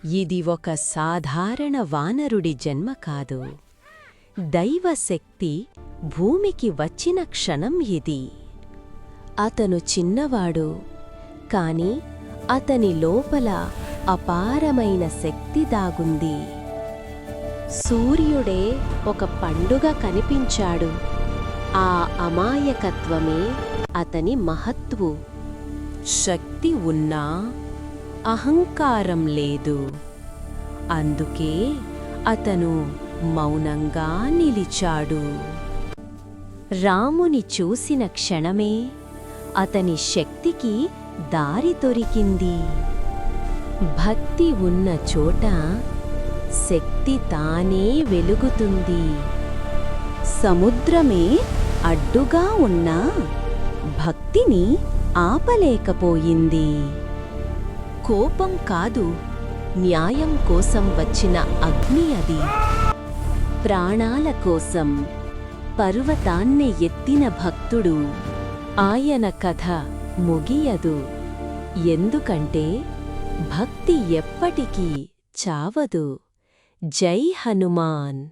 ఇది ఒక సాధారణ వానరుడి జన్మ కాదు. దైవశక్తి భూమికి వచ్చిన క్షణం ఇది. అతను చిన్నవాడు, కాని అతని లోపల అపారమైన శక్తి దాగుంది. సూర్యుడే ఒక పండుగ కనిపించాడు. ఆ అమాయకత్వమే అతని మహత్వు. శక్తి ఉన్నా అహంకారం లేదు. అందుకే అతను మౌనంగా నిలిచాడు. రాముని చూసిన క్షణమే అతని శక్తికి దారి దొరికింది. భక్తి ఉన్న చోట శక్తి తానే వెలుగుతుంది. సముద్రమే అడ్డుగా ఉన్నా భక్తిని ఆపలేకపోయింది. కోపం కాదు, న్యాయం కోసం వచ్చిన అగ్ని అది. ప్రాణాల కోసం పర్వతాన్ని ఎత్తిన భక్తుడు. ఆయన కథ ముగియదు. ఎందుకంటే భక్తి ఎప్పటికీ చావదు. జై హనుమాన్.